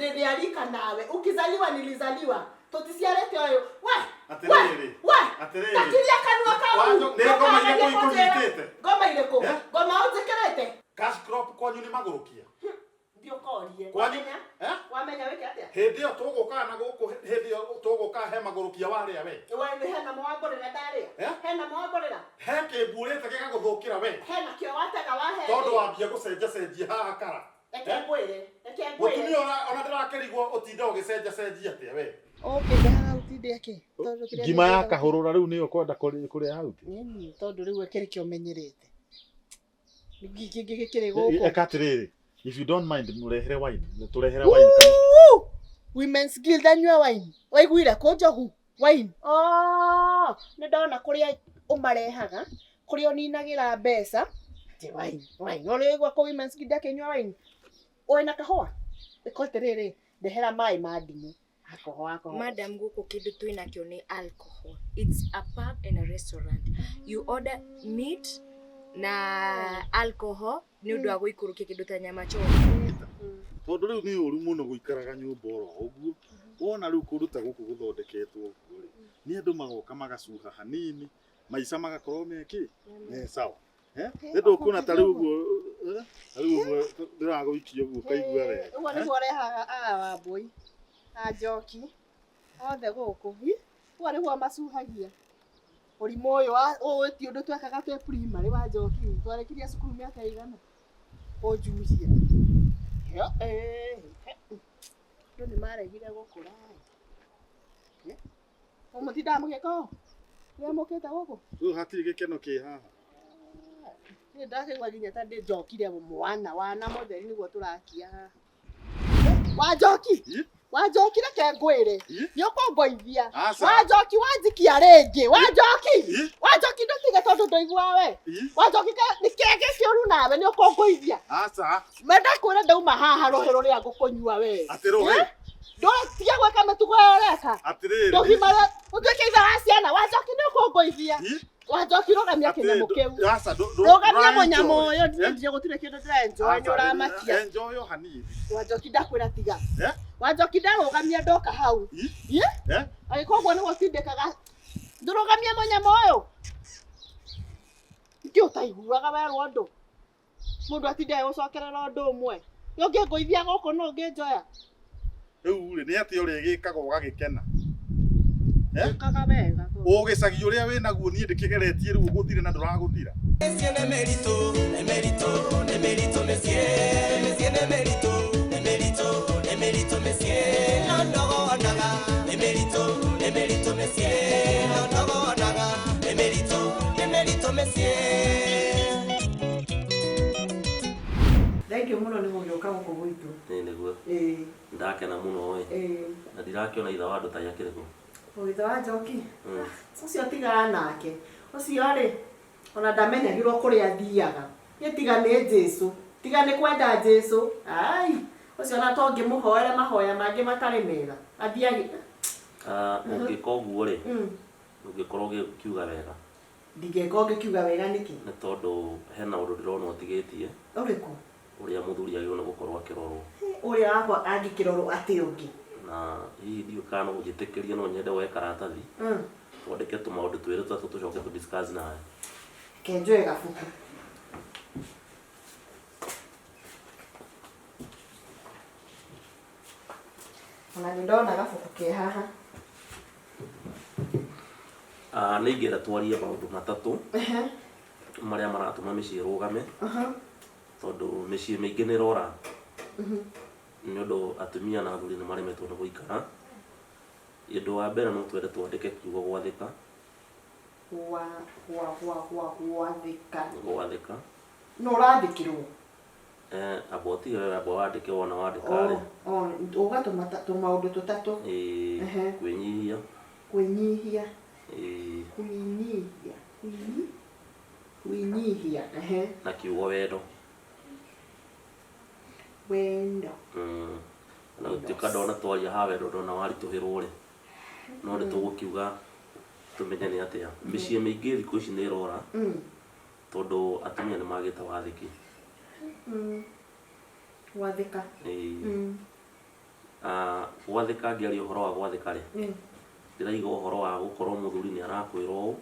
nilialika nawe. Ukizaliwa nilizaliwa. Tutisiarete oyo. Atiriri. Takiria kanwa kawe. Ngoma ile ikunyitite. Ngoma ile ko. Ngoma uzikerete. Cash crop kwanyu ni magurukia. Ndio korie. Wamenya? Wamenya weke atia? Hindi yo tuguka na guku hindi yo tuguka he magurukia waria we. We hena mwamborera ndaria. Hena mwamborera. He kimburite gikaguthukira we. Hena kio wataga wahe. Tondu wambia gucenjia haha kara. Eke ngwire. Mutumia ona ndirakerigwo utinda ugicenjia atia we. Okay, ndaha utinde ake. Tondu kiria ngima ya kahurura riu niyo kwenda kuria hau. Tondu riu ekeri kio menyerete. Gikiri guku. Ekatiriri. If you don't mind, murehere wine. Turehere wine. Women's Guild anywa wine. Waiguira ko njogu wine. Oh, ni ndona kuria umarehaga. Kuria uninagira mbeca. Ati wine. Oregwa ko Women's Guild akenywa wine. Oena kahua. Ikoterere ndehera mai madimu. Alcohol. Madam, guko kidu twina kyo ni alcohol. It's a pub and a restaurant. You order meat na alcohol ni undu wa guikurukia kindu ta nyama choma. Tondu riu ni uru muno guikaraga nyumba oro uguo. Wona riu kuruta guku guthondeketwo uguo ri. Ni andu magoka magacuha hanini, maica magakorwo meki. Sawa. Ndu kuna ta riu uguo, riu ndiraguikia uguo kaigua we. Uguo ni rehaga Wambui. Njoki. Othe guku. Uguo ni macuhagia. Urimu uyu ti undu twekaga twe primary wa Njoki. Twarekiria cukuru miaka igana. Ojucia. Ndu ni maregire gukura. Umutinda mugeko. Ni muketa guku. Riu hatiri gikeno ki haha. Ni ndakigwa ginya ta ndi njokire wana mutheri niguo turakia haha. Wa Njoki. Wanjokire ke ngwire nyoko ngoithia Wanjoki wanjikia ringi Wanjoki ndutige tondu ndoigua we Wanjoki ni kege kiuru nawe ni ukongoithia aca menda kwira ndauma haha rohero ria ngukunyua we atirohe ndo tiga gweka mitugo yoreka atiriri ndogimara utweke itha wa ciana Wanjoki ni ukongoithia Wanjoki rogamia kinyamo kiu aca rogamia munyamo uyu ndije gutire kindu ndirenjoy ni uramakia enjoy hanini Wanjoki ndakwira tiga Wanjoki ndarugamia ndoka hau agikogwo ni gutindikaga ndurugamia munyamo uyu ndio taiguaga we rondu mundu atinde gucokerera undu umwe yonge ngoithia goko no nginjoya riu ri ni ati uri gikaga ugagikena kaga wega ugicagi uria wina guo ni ndikigeretie riu guthire na nduraguthira ne merito mesie ne merito mesie no no naga ne merito mesie no no naga ne merito mesie. Thank you muno ni mugiuka guku gwitu niguo ndakena muno we na ndirakiona itha wa andu ta yakirego itha wa Njoki ucio tiga nake ucio ri ona ndamenyagirwo kuria thiaga tiga ni Jesu tiga ni kwenda Jesu ai ucio na tongi muhoere mahoya mangi matari mega athiagi ungikoguo ri ungikorwo ukiuga wega ndigeko ngikiuga wega niki ni tondu hena undu ndirona utigitie uriku uria muthuri agirwo ni gukorwo akirorwo uria wakwa angikirorwo ati ungi na hii ndio kana ujitekeria no nyende we karatathi twandike tu maundu twire tutatu tucoke tu discuss nawe kenjoe gafuku ona ndona gafuku ke haha ni ngira twarie maundu matatu maria maratuma micii rugame tondu micii mingi ni rora ni undu atumia na athuri ni maremetwo ni guikara indu wa mbere no twende twandike kiugo gwathika gwathika no rathikirwo aboti abo wandike wona wandika ri ugatuma maundu tutatu kwinyihia kwinyihia na kiugo wendo na utika ndona twaria ha wendo ndona warituhirwo ri no ndi tugukiuga tumenye ni atia micii mingi thiku ici ni rora tondu atumia ni magite wathiki wathika gwathika ngiaria uhoro wa gwathika ri ndiraiga uhoro wa gukorwo muthuri ni arakwira u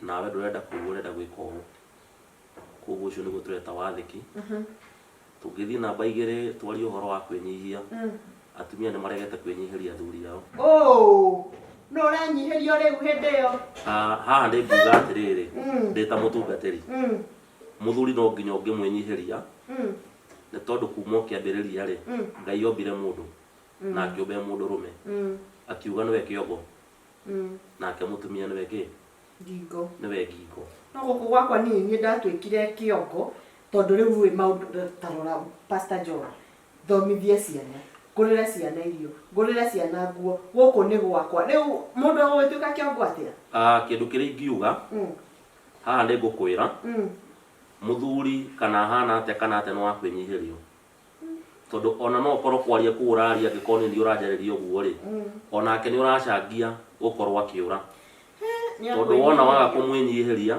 nawe ndurenda kuigua urenda gwika u koguo ucio niguo tureta wathiki tungithii namba 2 twari uhoro wa kwinyihia atumia ni maregete kwinyihiria athuri ao no ranyihirio riu hindi yo haha ndi nguga atiriri ndita mutungatiri muthuri no nginya ungimwinyihiria ni tondu kuma kiambiriria ri Ngai ombire mundu na akiumbe mundu rume akiuga niwe kiongo nake mutumia niwe ki ngingo niwe ngingo no guku gwakwa ni ndatwikire kiongo tondu riu wi maundu tarora Pastor John thomithie ciana ngurira ciana irio ngurira ciana nguo guku ni gwakwa riu mundu agwituika kiongo atia kindu kiri ngiuga haha ndi ngukwira muthuri kana hana ate kana ate no akwinyihirio tondu ona no ukorwo kwaria kuuraria ngikoni ni urajariria uguo ri onake ni uracangia gukorwo akiura tondu wona waga kumwinyihiria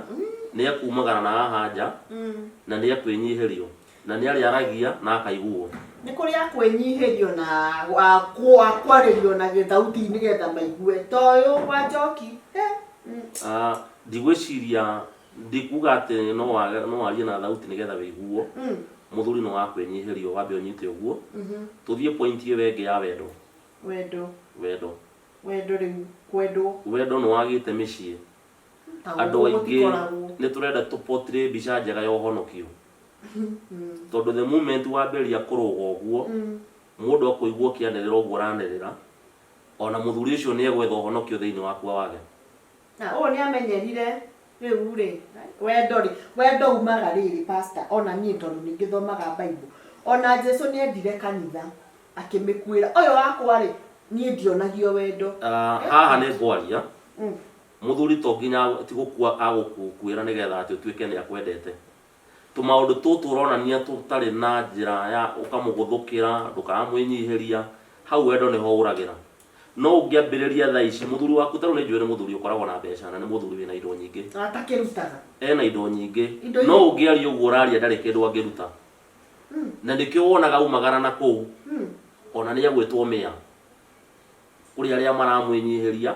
ni akumagara na haha nja na ni akwinyihirio na ni ariaragia na akaiguo ni kuri akwinyihirio na kwaririo na githauti ni getha maigue toyo wa Njoki ndigwiciria ndikuga ati no arie na thauti nigetha wiguo muthuri no akwinyihirio wambe unyite uguo tuthie point iyo wengi ya wendo no wagite micii andu aingi ni turenda tuportray bica njega ya uhonokio tondu the moment wamberia kuruga uguo mundu akuigua kianirira uguo ranirira ona muthuri ucio ni egwetha uhonokio thiini wakwa wage na ni amenyerire riu ri wendo umaga riri pastor ona nie tondu ningithomaga Bible ona Jesu ni endire kanitha akimikwira uyu wakwa ri nie ndionagio wendo haha ni ngwaria muthuri to nginya ti gukua agukukwira nigetha ati utuike ni akwendete tumaundu tutu uronania tutari na njira ya ukamuguthukira ndukamwinyihiria hau wendo niho uragira no ungiambiriria thaa ici muthuri waku taru ni njwire muthuri ukoragwo na mbeca na ni muthuri wina indo nyingi atakirutaga ena indo nyingi no ungiaria uguo uraria ndari kindu angiruta na ndikio wonaga umagara na kuu ona ni agwitwo mia kuri aria maramwinyihiria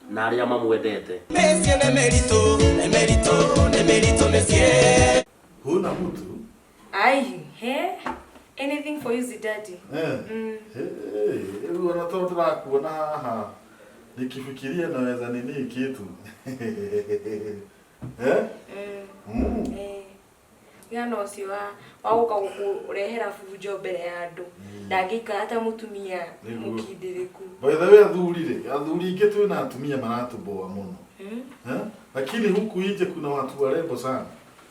na aria mamwendete Mesie nemerito mesie huna mtu anything for you daddy wana tondu turakuona haha nikifikiria naweza nini kitu ngano ucio wa guka gurehera fujo mbere ya andu ndangika ata mutumia mukindiriku by the way athuri ingi twina atumia maratuboa muno lakini huku nje kuna watu warembo sana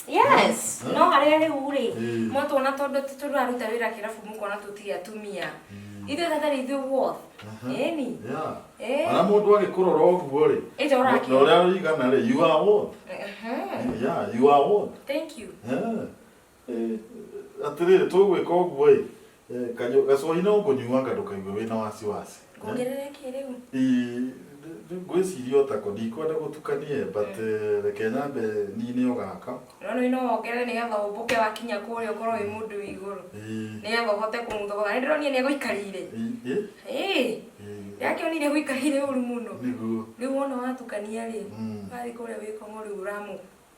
yes no haria riu ri moto na tondu turaruta wira kirabu mukona tuti atumia ithe tatari ithe worth eni ana mundu agikurora uguo ri no ria rigana ri you are worth you are worth thank you atirire tugwika uguo ri kanyo gacoi no ngunyuanga ndukaigwe wina wasiwasi kugerere kiriu gwiciria otako ndikwenda gutukanie but reke nyambe nini ugaka no ino ongerere ni getha ubuke wakinya kuria ukorwo wi mundu iguru ni getha uhote kumuthoga ni ndironie ni guikarire yake onire guikarire uru muno riu wona watukania ri bari kuria wi kongori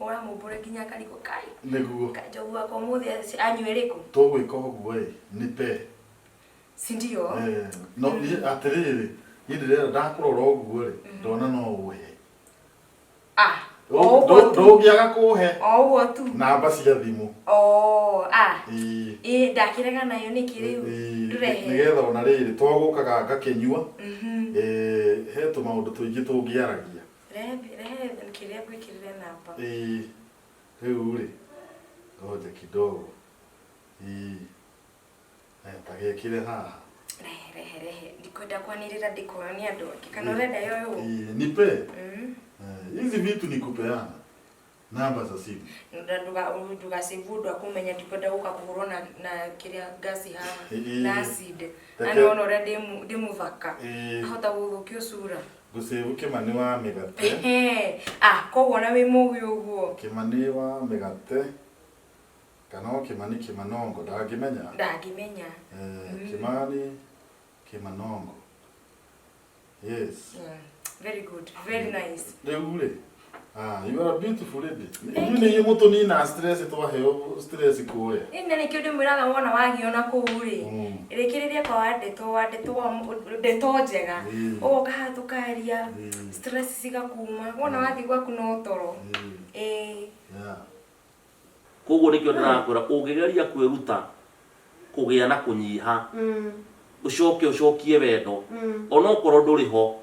uramu bure kinya kariko kai niguo kajogu ako muthi anywereko tugwika uguo nipe sindio no atiriri ndire ndakurora uguo ri ndona no uwe ndogiaga kuhe oguo tu namba cia thimu ndakirega nayo nikiriu ndurehe nigetha ona riri twagukaga ngakinyua he tumaundu tuingi tungiaragia rehe nikiria gwikirire namba riu ri ngoja kidogo tagekire haha rehe ndikwenda kwanirira ndikuonia andu kana urenda yoyo nipe hizi vitu nikupeana namba za simu ndugasivudu akumenya ndikwenda guka kuhurwo na kiria gasi haha na acid ani ona uria ndimuthaka ahota guthukio sura gusevu Kimani wa migate koguo na wi mugi uguo Kimani wa migate kana Kimani Kimanongo ndangimenya Kimani Kimanongo. Yes. Very good. Very nice. Deure. You are a beautiful lady. Ni ni mutu ni na stress twaheo stress kure. Ine ni kiundu mwiraga wona wagiona kuu ri. Irekiriria kwa ndeto njega. Ugoka hatukaria stress cigakuma. Wona wathi gwaku no toro. Koguo nikio ndirakwira ungigeria kwiruta kugia na kunyiha. Ucokie wendo. Ona ukorwo nduri ho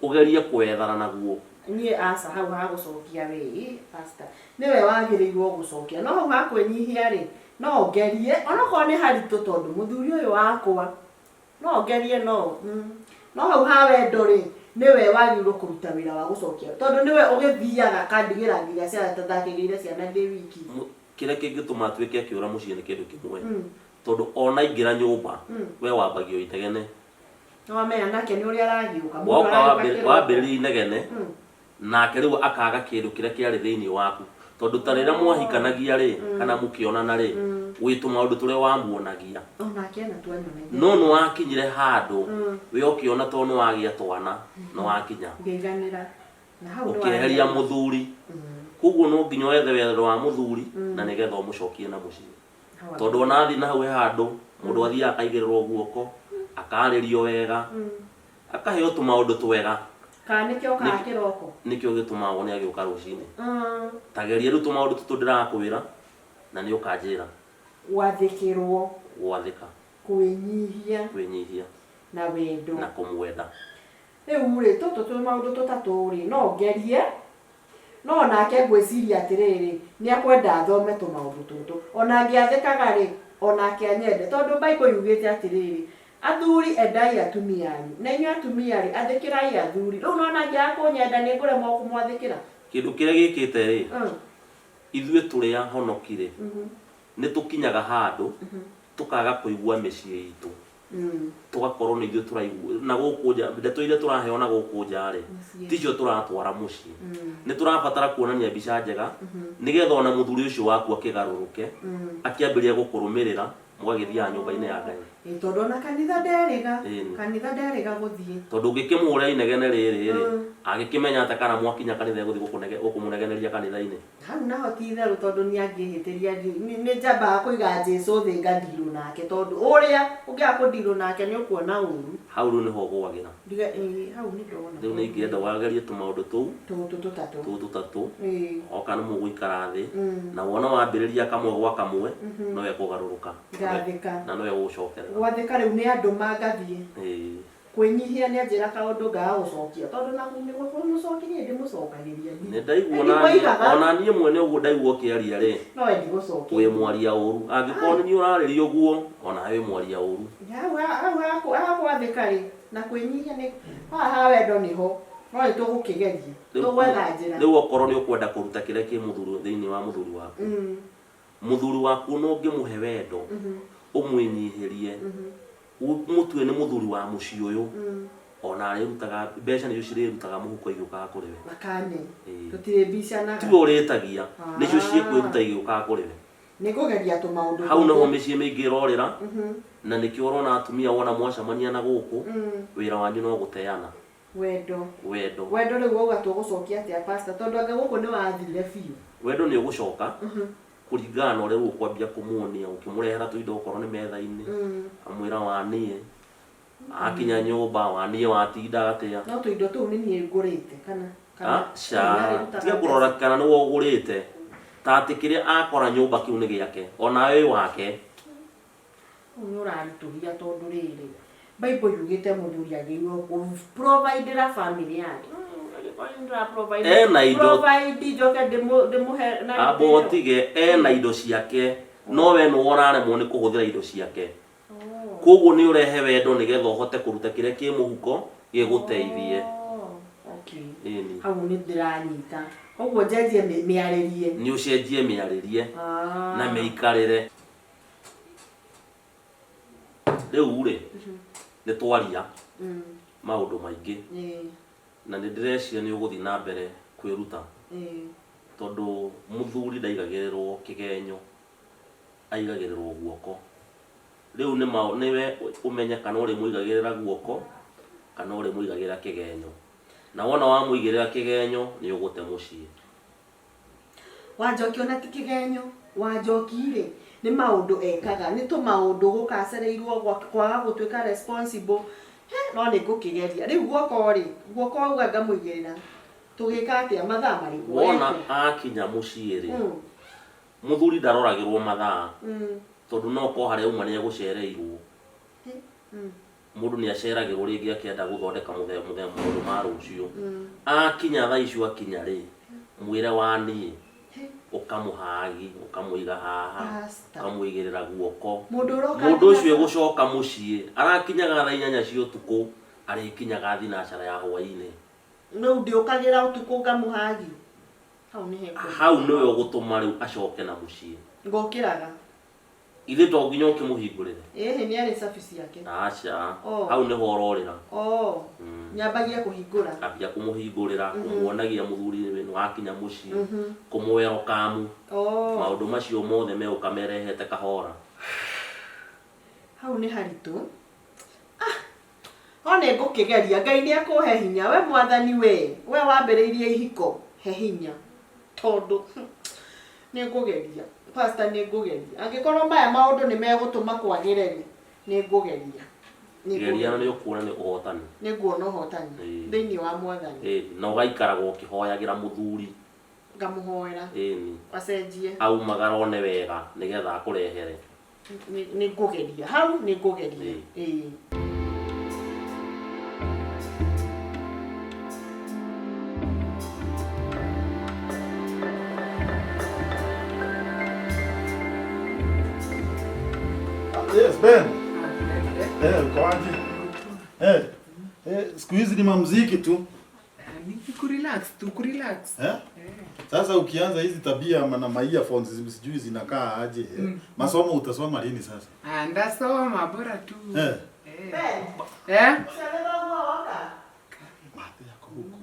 ugerie kwethana naguo. Niĩ aca hau ha gũcokia we pastor nĩwe wagĩrĩirwo gũcokia no hau ha kwĩnyihia rĩ no ngerie onakorwo nĩ haritũ tondũ mũthuri ũyũ wakwa no ngerie no hau ha wendo rĩ nĩwe wagĩrĩirwo kũruta wĩra wa gũcokia tondũ nĩwe ũgĩthiaga kandigĩra nginya ciana tathakĩgĩire ciana ndĩ wiki kĩrĩa kĩngĩtũma atuĩke akĩũra mũciĩ nĩ kĩndũ kĩmwe tondũ ona ingĩra nyũmba we wambagio inegene wamenya nake nĩ ũrĩa aragiũka wambĩrĩria inegene nake rĩu akaga kĩndũ kĩrĩa kĩarĩ thĩinĩ waku tondũ ta rĩrĩa mwahikanagia rĩ kana mũkĩonana rĩ wĩtũ maũndũ tũrĩa wamuonagia no nĩ wakinyire handũ we ũkĩona tondũ nĩ wagĩa twana nĩ wakinya ũkĩeheria mũthuri koguo no nginya wethe wendo wa mũthuri na nĩgetha ũmũcokie na mũciĩ tondũ ona athi na hau handũ mũndũ athiaga akaigĩrĩrwo guoko akarĩrio wega akaheo tũmaũndũ twega Nikio ka kiroko nikio gituma wone agĩũka rũcinĩ tageria rĩu tũmaũndũ tũtũ ndĩrakwĩra na nĩ ũkanjĩra wathĩkĩrwo gwathĩka kwĩnyihia na wendo na kũmwenda rĩu rĩ tũtũ tũmaũndũ tũtatũ rĩ no ngerie no nake ngwĩciria atĩrĩrĩ nĩ akwenda athome tũmaũndũ tũtũ ona angĩathĩkaga rĩ onake anyende tondũ Bible yugĩte atĩrĩrĩ athuri endai atumia anyu na inyuĩ atumia rĩ athĩkĩrai athuri rĩu nona angĩaga kũnyenda nĩ ngũremwo kũmwathĩkĩra kĩndũ kĩrĩa gĩkĩte rĩ ithuĩ tũrĩ ahonokire nĩ tũkinyaga handũ tũkaga kũigua mĩciĩ itũ tugakorwo nĩ ithuĩ tũraigua na gũkũ nja ndeto iria tũraheo na gũkũ nja rĩ ticio tũratwara mũciĩ nĩ tũrabatara kuonania mbica njega nĩgetha ona mũthuri ũcio waku akĩgarũrũke akĩambĩrĩria gũkũrũmĩrĩra mũgagĩthiaga nyũmba-inĩ ya Ngai tondũ na kanitha nderĩga gũthiĩ tondũ ũngĩkĩmũhũra inegene rĩrĩ rĩ agĩkĩmenya atĩ kana mwakinya kanitha gũthiĩ gũkũmũnegeneria kanitha-inĩ hau naho ti itherũ tondũ nĩ angĩhĩtĩria nĩ njambaga kũiga Jesũ thĩ ngandirũ nake tondũ ũrĩa ũngĩaga kũndirũ nake nĩ ũkuona ũru hau rĩu nĩho ũgwagĩra hau nĩ ndona rĩu nĩ ingĩenda wagerie tũmaũndũ tũu tũtatũ oka nĩ mũgũikara thĩ na wona wambĩrĩria kamwe gwa kamwe no ekũgarũrũka na no egũgũcokerera gwathĩka rĩu nĩ andũ mangathiĩ kwĩnyihia nĩ njĩra kaũndũ ngaga gũcokia tondũ na mũcokirie ndĩmũcokagĩria nĩ ndaigua ona niĩ mwene ũguo ndaigua ũkĩaria rĩ no endi gũcokia wĩ mwaria ũru angĩkorwo nĩ ũrarĩria ũguo ona wĩ mwaria ũru hau gwathĩka rĩ na kwĩnyihia nĩ haha wendo nĩho no nĩ tũgũkĩgeria tũgwetha njĩra rĩu okorwo nĩ ũkwenda kũruta kĩrĩa kĩ mũthuri thĩinĩ wa mũthuri waku mũthuri waku no ũngĩmũhe wendo ũmwĩnyihĩrie mũtue nĩ mũthuri wa mũciĩ ũyũ ona arĩrutaga mbeca nĩcio cirĩrutaga mũhuko igĩũkaga kũrĩ we makane tũtirĩ mbicanaga tiwe ũrĩtagia nĩcio ciĩkwĩruta igĩũkaga kũrĩ we nĩ kũgeria tũmaũndũ hau naho mĩciĩ mĩingĩ ĩrorĩra na nĩkĩo ũrona atumia wona mwacemania na gũkũ wĩra wanyu no gũteana wendo wendo rĩu wauga tũgũcokia atĩa pastor tondũ anga gũkũ nĩ wathire biũ wendo nĩ ũgũcoka kũringana na ũrĩa ũkwambia kũmuonia ũkĩmũrehera tũindo okorwo nĩ metha-inĩ amwĩra waniĩ akinya nyũmba waniĩ watinda atĩa no tũindo tũu nĩ niĩ ngũrĩte kana tiga kũrora kana nĩwe ũgũrĩte ta atĩ kĩrĩa akora nyũmba kĩu nĩ gĩake ona wĩ wake nĩ ũrarutũria tondũ rĩrĩ Bible yugĩte mũthuri agĩrĩirwo gũprovidera family yake ena indo abotige ena indo ciake no we nĩ ũraremwo nĩ kũhũthĩra indo ciake koguo nĩ ũrehe wendo nĩgetha ũhote kũruta kĩrĩa kĩ mũhuko gĩgũteithie hau nĩ ndĩranyita koguo njenjie mĩarĩrie nĩ ũcenjie mĩarĩrie na mĩikarĩre rĩu rĩ nĩ twaria maũndũ maingĩ na nĩ ndĩreciria nĩ ũgũthiĩ na mbere kwĩruta tondũ mũthuri ndaigagĩrĩrwo kĩgenyo aigagĩrĩrwo guoko riu niwe umenya kana uri muigagirira guoko kana uri muigagirira kigenyo na wona wa muigirira kigenyo ni ugute mucii Wanjoki ona ti kigenyo Wanjoki ri ni maundu ekaga ni to maundu gukacereirwo kwaga gutuika responsible no ni ngukigeria riu guoko uga ngamuigirira tugika atia mathaa mari wona akinya mucii ri muthuri ndaroragirwo mathaa tondu no ko haria uma ni egucereirwo mundu ni aceragirwo ringi akienda guthondeka mundu ma rucio akinya thaa icio akinya ri mwire wani ukamuhagi ukamuiga haha ukamuigirira guoko mundu ucio egucoka mucii arakinyaga thaa 8 cia utuku arikinyaga thinacara ya hwaini no ndiukagira utuku ngamuhagi hau niwe ugutuma riu acoke na mucii ngokiraga ithe to nginya ukimuhingurire ni ari service yake acha hau ni hororira nyambagia kuhingura ambia kumuhingurira kumuonagia muthuri wenu akinya mucii kumuwero kamu maundu macio mothe me ukamerehete kahora hau ni haritu one ngukigeria Ngai ni akuhe hinya we mwathani we wambiriirie ihiko he hinya tondu ni ngugeria pastor ni ngugeria angikorwo maya maundu ni megutuma kwagirire ni ngugeria geria ni ukuona ni uhotani ni nguona uhotani thiini wa mwathani no gaikaraga ukihoyagira muthuri ngamuhoera ni acenjie au magarone wega nigetha akurehere ni ngugeria hau ni ngugeria Yes, Ben. Kwaje? Siku hizi ni mamuziki tu. Ni kurelax. Sasa ukianza hizi tabia na earphones sijui zinakaa aje. Masomo utasoma lini sasa? Ndasoma bora tu. Ben. Usalema waka. Mate yako huko.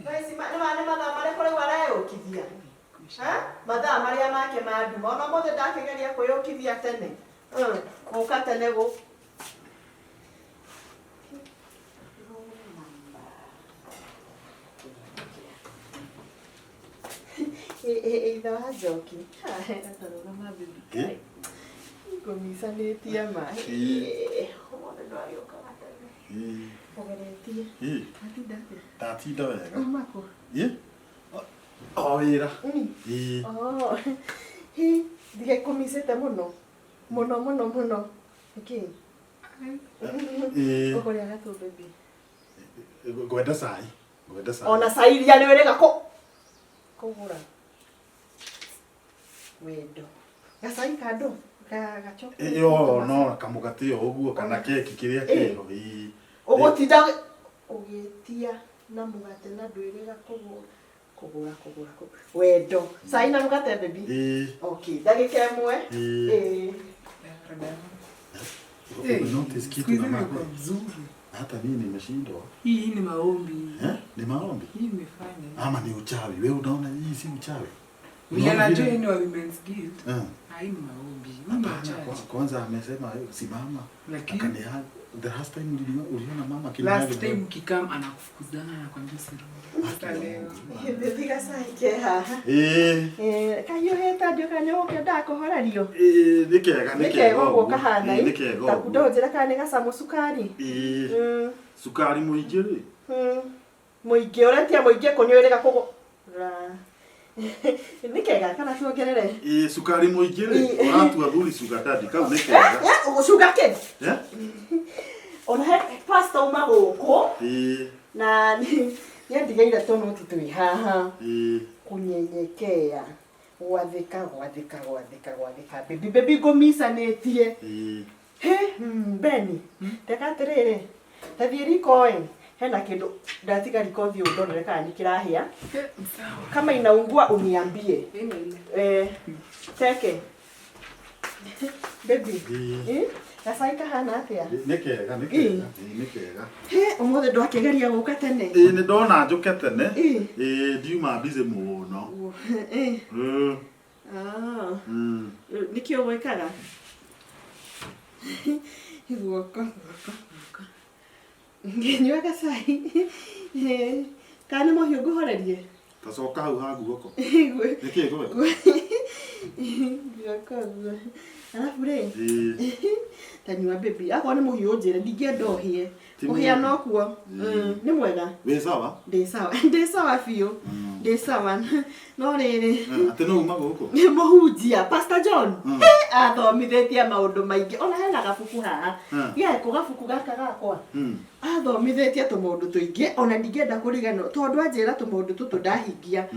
Wewe si madha mare kore warayo kithia. Madha maria make maduma ona mothe ndakigeria kuyukithia tene. Kuka tene go. Either Wanjoki. Atarona mabibi. Ngomisa netie mai. Ona ndo ayoka gatene. Ogeretie. Tatinda wega. Umako. Wira. Dige kumisete muno. Muno. Iki. Okoria gato baby. Gwenda sai. Ona sai iria ni werega kugura. Wendo. Gasai kado. Gachoka. No kamugati uguo kana keki kiria kiho. Ugotinda ugetia na mugate na ndwirega kugura. Wendo. Sai na mugate baby. Okay, dakika imwe. Notice kitu na mama. Hata mimi nimeshindwa. Hii ni maombi. Ni maombi? Hii nimefanya. Ama ni uchawi? Wewe unaona hii si uchawi? Uliona join wa Women's Guild? Hii ni maombi. Kwanza amesema simama. Lakini the last time uliona mama last time ukikam anakufukuzana na kwambia sirudi. Leo. Biga saike ha. Kayo heta ndio kanyoke ndakohorerio. Nikega guka hana. Takudonjera kane gacamu sukari. Sukari muingi ri. Muingi oretia muingi kunywirega kugo. Nikega kana tuongerere. Sukari muingi ri. Uratua thuri sugar daddy kau nikega. Sugar kid. Ona pasta uma guku na ndigeire tono titui haha kunyenyekea gwathika baby gomisa netie Beni tekatirire tathie riko hena kindu ndatiga riko thio ndonere kana nikirahia kama inaungua uniambie teke baby Gacaika hana atia? Nikega. Umothe ndwakigeria guka tene. Ni ndona njuke tene. Ndiuma busy muno. Nikio gwikaga? Guoko. Ngenyua gacai. Kana mohiũ ngũhorerie. Tacoka hau ha guoko. Nĩkĩ Nĩkĩ gweka? Guoko. Alafu rĩ. Tanyua baby. Akorwo nĩ mũhiũ ũnjĩre ndingĩenda ũhĩe. Ũhĩa no kuo. Nĩ mwega. Wĩ sawa? Ndĩ sawa. Ndĩ sawa biũ. Ndĩ sawa. No rĩrĩ. Atĩ no uma gũkũ. Mũhunjia Pastor John. Athomithĩtie maũndũ maingĩ. Ona hena gabuku haha. Geko gabuku gaka gakwa. Athomithĩtie tũmaũndũ tũingĩ. Ona ndingĩenda kũriganĩrwo tondũ anjĩra tũmaũndũ tũtũ ndahingia.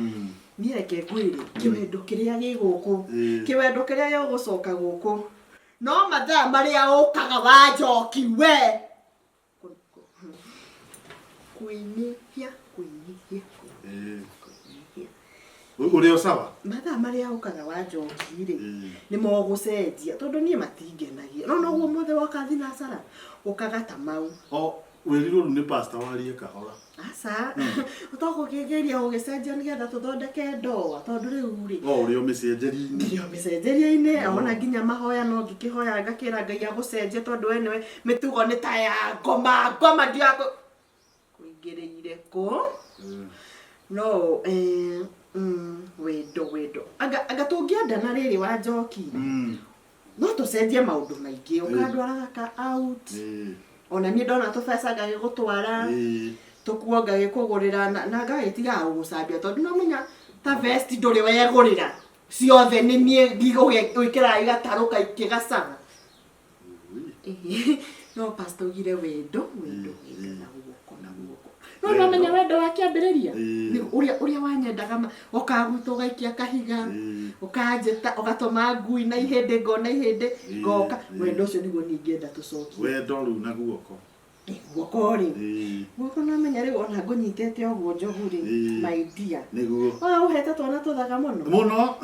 Niĩ reke ngwĩre kĩwendo kĩrĩa gĩ gũkũ. Kĩwendo kĩrĩa gĩgũcoka gũkũ. No mathaa marĩa ũkaga Wanjoki we. Kuinihia. Ũrĩ o sawa? Mathaa marĩa ũkaga Wanjoki rĩ nĩ mogũcenjia tondũ niĩ matingenagia. No no guo mothe woka thinacara ũkaga ta mau. O wĩrirwo rĩu nĩ pastor warie kahora. Aca ũtogũkĩgeria ũgĩcenjia nĩgetha tũthondeke ndoa tondũ rĩu rĩ. O ũrĩ o mĩcenjeri-inĩ. Ndio mĩcenjeria-inĩ ona nginya mahoya no ngĩkĩhoya ngakĩra Ngai agũcenjie tondũ we nĩwe mĩtugo nĩ ta ya ngoma ndiako kũingĩrĩire kũ. No wendo anga tũngĩendana rĩrĩ Wanjoki no tũcenjie maũndũ maingĩ ũkandwara gaka out ona niĩ ndona tũbeca ngagĩgũtwara tũkuo ngagĩkũgũrĩra na ngagĩtiga gũgũcambia tondũ no menya ta vest ndũrĩ wegũrĩra ciothe nĩ niĩ ngĩgwĩkĩra igatarũ kaingĩ gacana. No pastor ugire wendo na guoko. No menya wendo wa kĩambĩrĩria ũrĩa wanyendaga ũkagutwo ũgaikia kahiga ũkanjĩta ũgatũma ngui na ihĩndĩ ngona ihĩndĩ ngoka wendo ũcio nĩguo ningĩenda tũcokie. Wendo rĩu na guoko. Guoko rĩ guoko no menya rĩu ona ngũnyitĩte ũguo njogu rĩ my dear. Nĩguo. Ũhete twana tũthaga mũno. Mũno.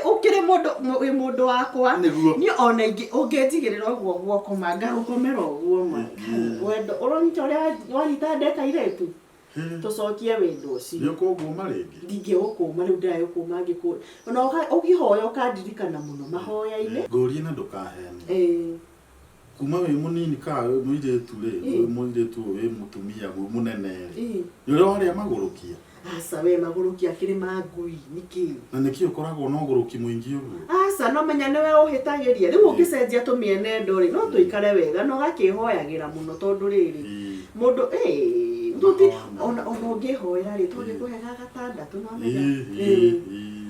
Ũkĩrĩ mũndũ wakwa. Niĩ ona ingĩ ũngĩnjigĩrĩra ũguo guoko ngagũkomera ũguo ma. Wendo ũronita ũrĩa wanyita ndeka iretu. Tũcokie wendo ũcio. Nĩ ũkũngũma rĩngĩ. Ndingĩgũkũma rĩu ndĩragũkũma ngĩkũ. Ona ũkĩhoya ũkandirikana mũno mahoya-inĩ. Ngũrie na ndũkahene. Kuma wĩ mũnini ka mũirĩtu rĩ mũirĩtu wĩ mũtumia wĩ mũnene rĩ nĩ ũrĩa warĩa magũrũkia. Aca we magũrũkia akĩrĩ ma ngui nĩkĩ. Na nĩkĩ ũkoragwo na ũgũrũki mũingĩ ũguo. Aca no menya nĩwe ũhĩtagĩria rĩu ũngĩcenjia tũmĩene ndo rĩ no tũikare wega no gakĩhoyagĩra mũno tondũ rĩrĩ mũndũ ona ũngĩhoera rĩ tũngĩkũhega gatandatũ no menya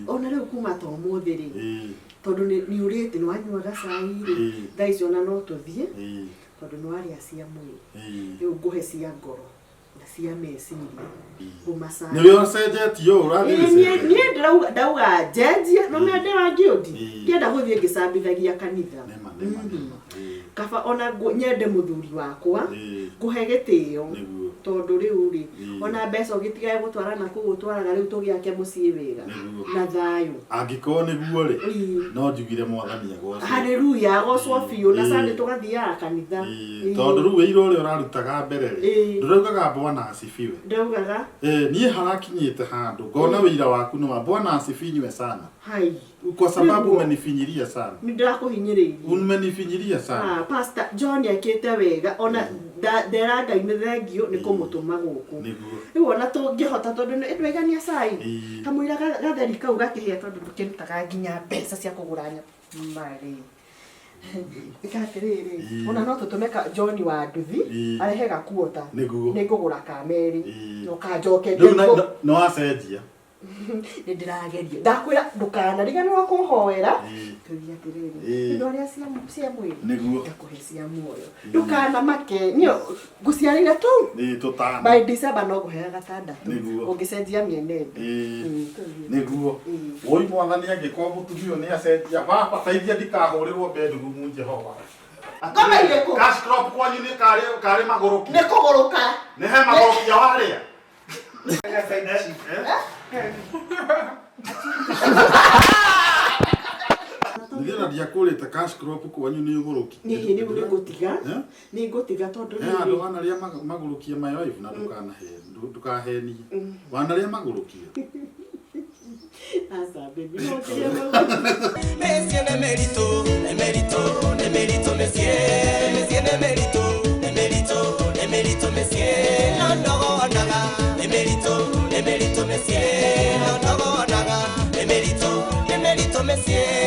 ona rĩu kuma ta ũmũthĩ rĩ tondũ nĩ ũrĩte nĩ wanyua gacai rĩ thaa icio ona no tũthiĩ tondũ nĩ warĩa cia mwĩrĩ rĩu ngũhe cia ngoro na cia meciria ngũmacana. Nĩwe ũcenjetie ũũ ũrathiĩ niĩ ndauga njenjie no mende wa ngĩũndi ngĩenda gũthiĩ ngĩcambithagia kanitha kaba ona nyende mũthuri wakwa ngũhe gĩtĩo tondũ rĩu rĩ ona mbeca ũgĩtigae gũtwarana kũu ũtwaraga rĩu tũgĩake mũciĩ wega na thayũ. Angĩkorwo nĩguo rĩ no njugire Mwathani agocwo. Haleluya agocwo biũ na Sunday tũgathiaga kanitha. Tondũ rĩu wĩira ũrĩa ũrarutaga mbere rĩ ndũraugaga Bwana asifiwe. Ndaugaga niĩ harakinyĩte handũ ngona wĩira waku nĩ wa Bwana asifiwe sana. Hai. Kwa sababu umenifinyiria sana. Nĩndĩrakũhinyĩrĩirie. Umenifinyiria sana. Pastor John akĩte wega ona nderaga ine thengio nĩ kũmũtũma gũkũ. Rĩu ona tũngĩhota tondũ nĩ ndwaigania cai. Kamũira gatheri kau gakĩhĩa tondũ ndũkĩrutaga nginya mbeca cia kũgũra marĩ. Ikatĩrĩrĩ ona no tũtũme John wa nduthi arehe gakuota. Nĩ ngũgũra kamerĩ. Ũkanjokeria. Rĩu no acenjia. Nĩndĩrageria ndakwĩra ndũkanariganĩrwo kũhoera tũthiĩ atĩrĩrĩ indo ũrĩa cia mwĩrĩ ngakũhe cia muoyo ndũkanamake niĩ ngũciarĩire tu by December no ngũhega gatandatũ ũngĩcenjia mĩena ĩngĩ nĩguo woi Mwathani angĩkorwo mũtumia nĩ acenjia bataithia ndikahũrĩrwo bedroom Jehova. Ngoma irĩkũ? Cash crop kwanyu nĩ karĩ magũrũki. Nĩ kũgũrũka. Nĩ he magũrũkia warĩa. Nĩgetha ndiakũrĩte cash crop kwanyu nĩ ũgũrũki. Nĩ ngũtiga tondũ andũ wanarĩa magũrũkia my wife na ndũkahenie wanarĩa magũrũkia Asa baby, no te llamo. Monsieur Nemerito, Nemerito, Nemerito, Monsieur, Monsieur Nemerito, Nemerito, Nemerito, Monsieur, no no naga, Nemerito, Nemerito, Monsieur, no no naga, Nemerito, Nemerito, Monsieur.